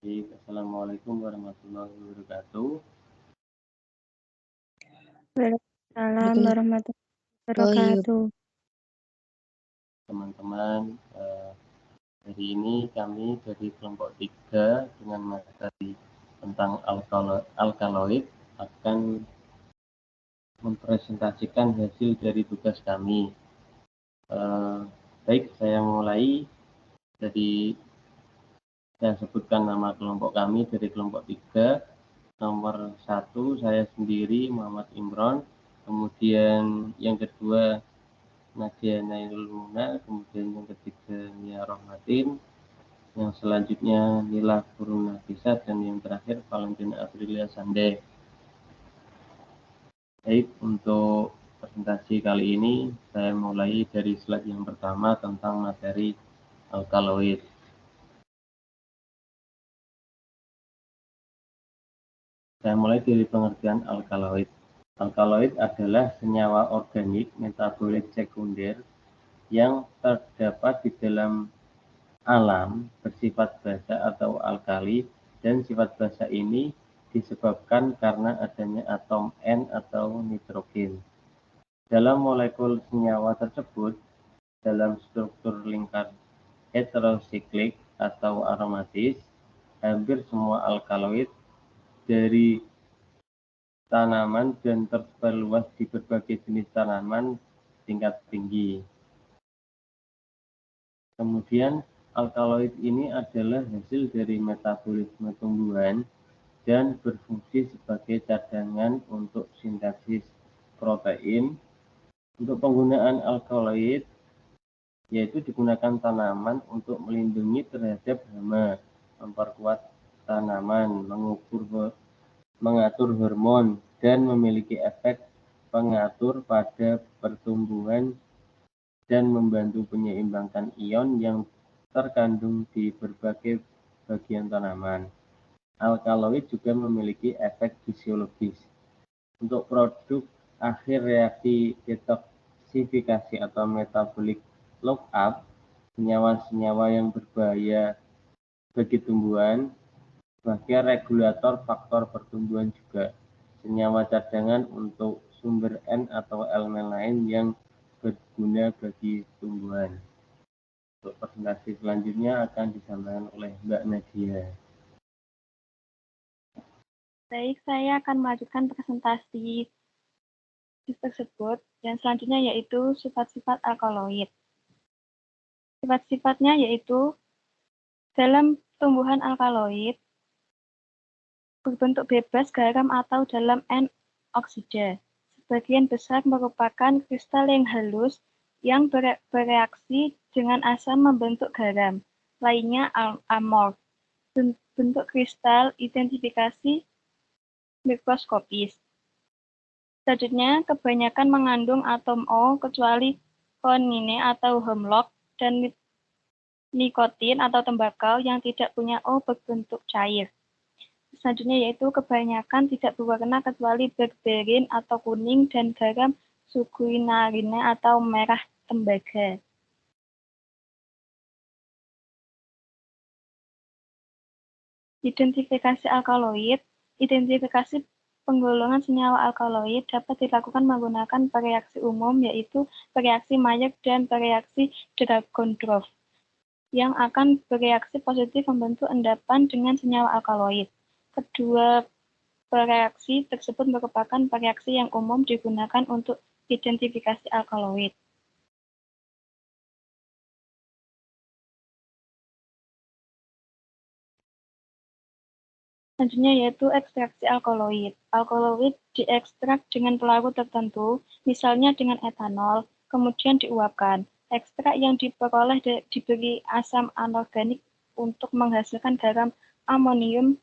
Assalamualaikum warahmatullahi wabarakatuh. Waalaikumsalam warahmatullahi Oh iya, wabarakatuh. Teman-teman, hari ini kami dari kelompok 3 dengan materi tentang alkaloid akan mempresentasikan hasil dari tugas kami. Baik, saya mulai dari saya sebutkan nama kelompok kami dari kelompok 3. Nomor 1 saya sendiri Muhammad Imron, kemudian yang kedua Nadia Nailul Muna, kemudian yang ketiga Nia Rohmatin, yang selanjutnya Nila Puruna Nafisa, dan yang terakhir Valentina Aprilia Sande. Baik, untuk presentasi kali ini saya mulai dari slide yang pertama tentang materi alkaloid. Saya mulai dari pengertian alkaloid. Alkaloid adalah senyawa organik metabolit sekunder yang terdapat di dalam alam bersifat basa atau alkali, dan sifat basa ini disebabkan karena adanya atom N atau nitrogen. Dalam molekul senyawa tersebut, dalam struktur lingkar heterosiklik atau aromatis, hampir semua alkaloid dari tanaman dan tersebar luas di berbagai jenis tanaman tingkat tinggi. Kemudian, alkaloid ini adalah hasil dari metabolisme tumbuhan dan berfungsi sebagai cadangan untuk sintesis protein. Untuk penggunaan alkaloid, yaitu digunakan tanaman untuk melindungi terhadap hama, memperkuat tanaman, mengatur hormon, dan memiliki efek pengatur pada pertumbuhan dan membantu menyeimbangkan ion yang terkandung di berbagai bagian tanaman. Alkaloid juga memiliki efek fisiologis. Untuk produk akhir reaksi detoksifikasi atau metabolic lockup, senyawa-senyawa yang berbahaya bagi tumbuhan, sebagai regulator faktor pertumbuhan juga. Senyawa cadangan untuk sumber N atau elemen lain yang berguna bagi tumbuhan. Untuk presentasi selanjutnya akan disampaikan oleh Mbak Nadia. Baik, saya akan melanjutkan presentasi tersebut dan selanjutnya yaitu sifat-sifat alkaloid. Sifat-sifatnya yaitu dalam tumbuhan alkaloid berbentuk bebas garam atau dalam N-oksida. Sebagian besar merupakan kristal yang halus yang bereaksi dengan asam membentuk garam. Lainnya amorf. Bentuk kristal identifikasi mikroskopis. Selanjutnya, kebanyakan mengandung atom O kecuali konine atau hemlock dan nikotin atau tembakau yang tidak punya O berbentuk cair. Selanjutnya yaitu kebanyakan tidak berwarna kecuali berberin atau kuning dan garam suguinarine atau merah tembaga. Identifikasi alkaloid. Identifikasi penggolongan senyawa alkaloid dapat dilakukan menggunakan bereaksi umum, yaitu bereaksi Mayer dan bereaksi Dragon-Drove, yang akan bereaksi positif membentuk endapan dengan senyawa alkaloid. Kedua bereaksi tersebut merupakan bereaksi yang umum digunakan untuk identifikasi alkaloid. Selanjutnya yaitu ekstraksi alkaloid. Alkaloid diekstrak dengan pelarut tertentu, misalnya dengan etanol, kemudian diuapkan. Ekstrak yang diperoleh diberi asam anorganik untuk menghasilkan garam amonium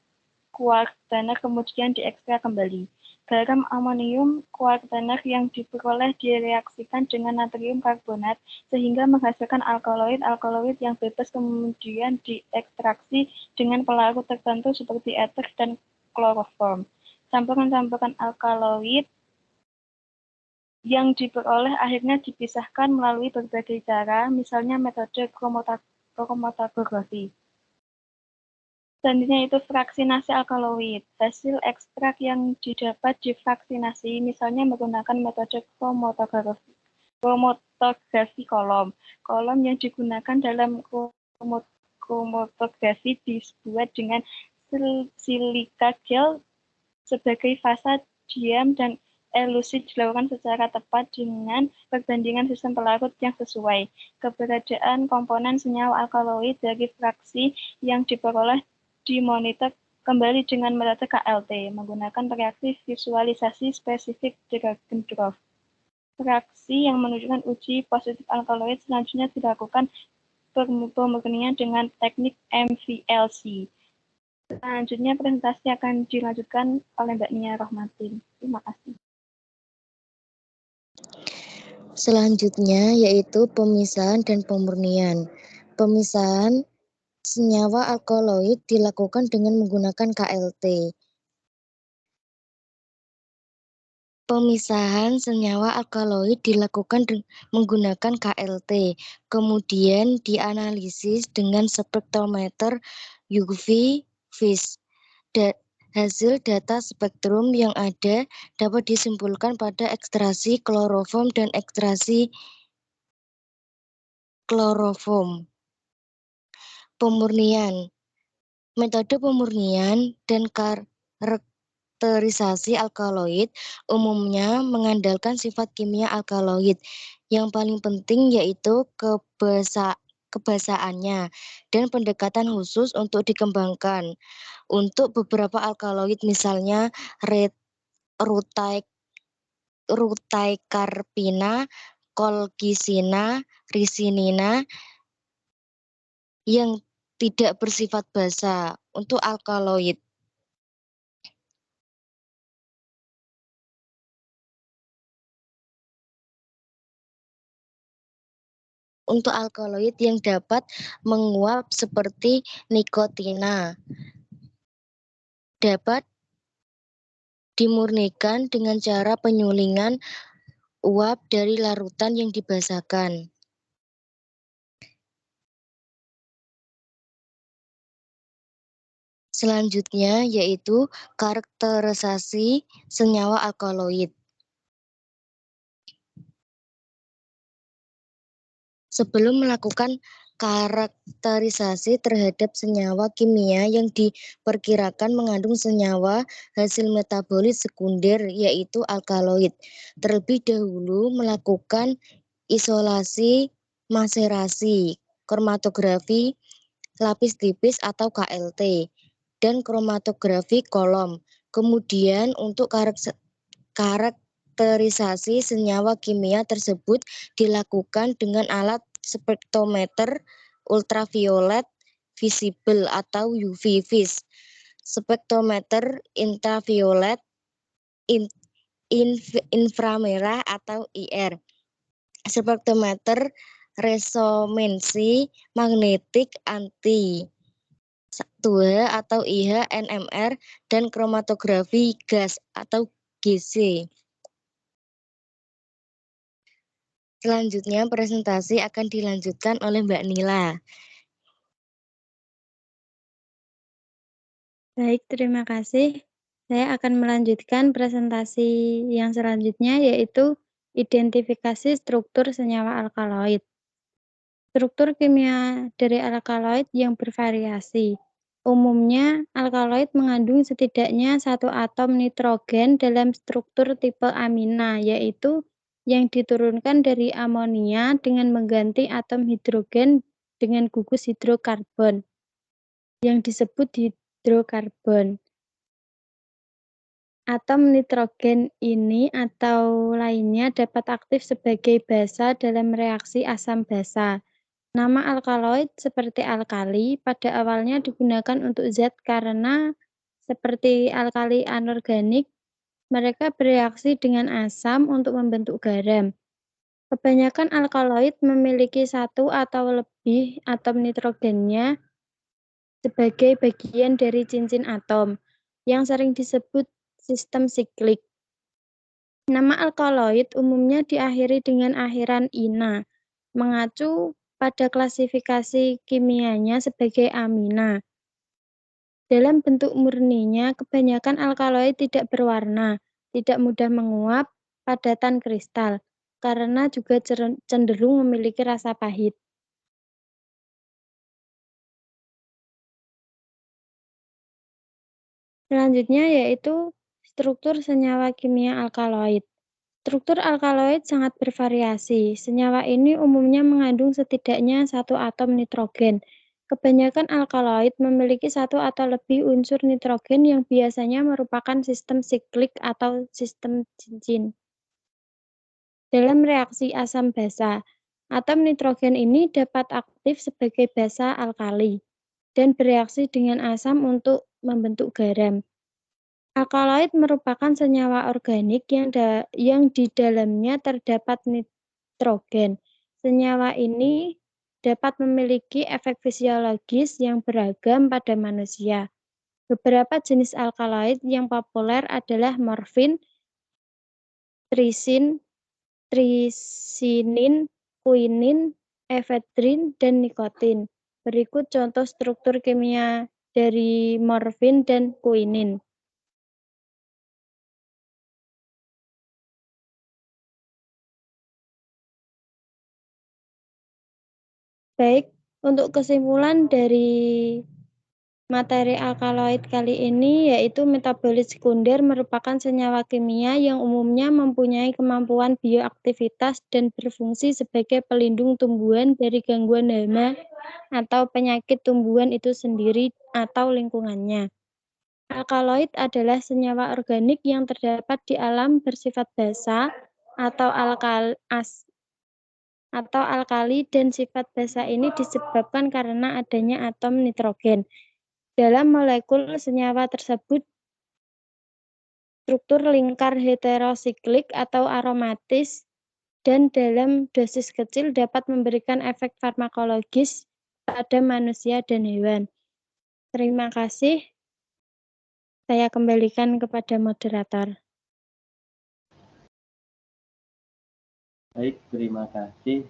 kuartaner, kemudian diekstrak kembali. Garam amonium kuartaner yang diperoleh direaksikan dengan natrium karbonat sehingga menghasilkan alkaloid. Alkaloid yang bebas kemudian diekstraksi dengan pelarut tertentu seperti eter dan kloroform. Campuran-campuran alkaloid yang diperoleh akhirnya dipisahkan melalui berbagai cara, misalnya metode kromatografi. Selanjutnya itu fraksinasi alkaloid. Hasil ekstrak yang didapat difraksinasi misalnya menggunakan metode kromatografi kolom. Kolom yang digunakan dalam kromatografi dibuat dengan silika gel sebagai fasa diam dan elusi dilakukan secara tepat dengan perbandingan sistem pelarut yang sesuai. Keberadaan komponen senyawa alkaloid dari fraksi yang diperoleh dimonitor kembali dengan metode KLT menggunakan reaksi visualisasi spesifik drag and drop. Fraksi yang menunjukkan uji positif alkaloid selanjutnya dilakukan pemurnian dengan teknik MVLC. Selanjutnya presentasi akan dilanjutkan oleh Mbak Nia Rohmatin. Terima kasih. Selanjutnya yaitu pemisahan dan pemurnian. Pemisahan senyawa alkaloid dilakukan dengan menggunakan KLT. Pemisahan senyawa alkaloid dilakukan menggunakan KLT, kemudian dianalisis dengan spektrometer UV vis. Hasil data spektrum yang ada dapat disimpulkan pada ekstraksi kloroform dan ekstraksi kloroform. Pemurnian. Metode pemurnian dan karakterisasi alkaloid umumnya mengandalkan sifat kimia alkaloid. Yang paling penting yaitu kebasaannya dan pendekatan khusus untuk dikembangkan. Untuk beberapa alkaloid misalnya rutaikarpina, kolkisina, risinina yang tidak bersifat basa untuk alkaloid. Untuk alkaloid yang dapat menguap seperti nikotina dapat dimurnikan dengan cara penyulingan uap dari larutan yang dibasahkan. Selanjutnya yaitu karakterisasi senyawa alkaloid. Sebelum melakukan karakterisasi terhadap senyawa kimia yang diperkirakan mengandung senyawa hasil metabolit sekunder yaitu alkaloid, terlebih dahulu melakukan isolasi, maserasi, kromatografi lapis tipis atau KLT, dan kromatografi kolom. Kemudian untuk karakterisasi senyawa kimia tersebut dilakukan dengan alat spektrometer ultraviolet visible atau UV vis, spektrometer intraviolet, inframerah atau IR, spektrometer resonansi magnetik anti 2 atau IH NMR, dan kromatografi gas atau GC. Selanjutnya presentasi akan dilanjutkan oleh Mbak Nila. Baik, terima kasih. Saya akan melanjutkan presentasi yang selanjutnya yaitu identifikasi struktur senyawa alkaloid. Struktur kimia dari alkaloid yang bervariasi. Umumnya, alkaloid mengandung setidaknya satu atom nitrogen dalam struktur tipe amina, yaitu yang diturunkan dari amonia dengan mengganti atom hidrogen dengan gugus hidrokarbon, yang disebut hidrokarbon. Atom nitrogen ini atau lainnya dapat aktif sebagai basa dalam reaksi asam basa. Nama alkaloid seperti alkali pada awalnya digunakan untuk zat karena seperti alkali anorganik, mereka bereaksi dengan asam untuk membentuk garam. Kebanyakan alkaloid memiliki satu atau lebih atom nitrogennya sebagai bagian dari cincin atom, yang sering disebut sistem siklik. Nama alkaloid umumnya diakhiri dengan akhiran ina, mengacu pada klasifikasi kimianya sebagai amina. Dalam bentuk murninya, kebanyakan alkaloid tidak berwarna, tidak mudah menguap, padatan kristal, karena juga cenderung memiliki rasa pahit. Selanjutnya yaitu struktur senyawa kimia alkaloid. Struktur alkaloid sangat bervariasi. Senyawa ini umumnya mengandung setidaknya satu atom nitrogen. Kebanyakan alkaloid memiliki satu atau lebih unsur nitrogen yang biasanya merupakan sistem siklik atau sistem cincin. Dalam reaksi asam basa, atom nitrogen ini dapat aktif sebagai basa alkali dan bereaksi dengan asam untuk membentuk garam. Alkaloid merupakan senyawa organik yang di dalamnya terdapat nitrogen. Senyawa ini dapat memiliki efek fisiologis yang beragam pada manusia. Beberapa jenis alkaloid yang populer adalah morfin, trisin, trisinin, kuinin, efedrin, dan nikotin. Berikut contoh struktur kimia dari morfin dan kuinin. Baik, untuk kesimpulan dari materi alkaloid kali ini yaitu metabolit sekunder merupakan senyawa kimia yang umumnya mempunyai kemampuan bioaktivitas dan berfungsi sebagai pelindung tumbuhan dari gangguan hama atau penyakit tumbuhan itu sendiri atau lingkungannya. Alkaloid adalah senyawa organik yang terdapat di alam bersifat basa atau alkali dan sifat basa ini disebabkan karena adanya atom nitrogen. Dalam molekul senyawa tersebut, struktur lingkar heterosiklik atau aromatis dan dalam dosis kecil dapat memberikan efek farmakologis pada manusia dan hewan. Terima kasih. Saya kembalikan kepada moderator. Baik, terima kasih.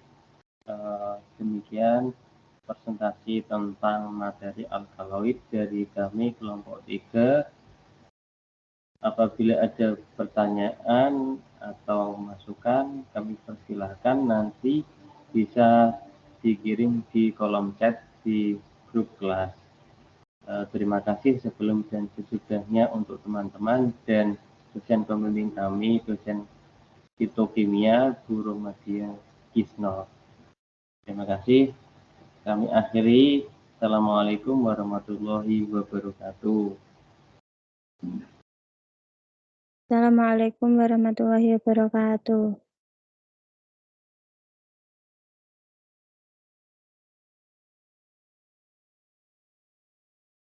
Demikian presentasi tentang materi alkaloid dari kami kelompok 3. Apabila ada pertanyaan atau masukan, kami persilahkan nanti bisa dikirim di kolom chat di grup kelas. Terima kasih sebelum dan sesudahnya untuk teman-teman dan dosen pembimbing kami, dosen fitokimia, Bu Romadia Kisno. Terima kasih. Kami akhiri. Assalamualaikum warahmatullahi wabarakatuh. Assalamualaikum warahmatullahi wabarakatuh.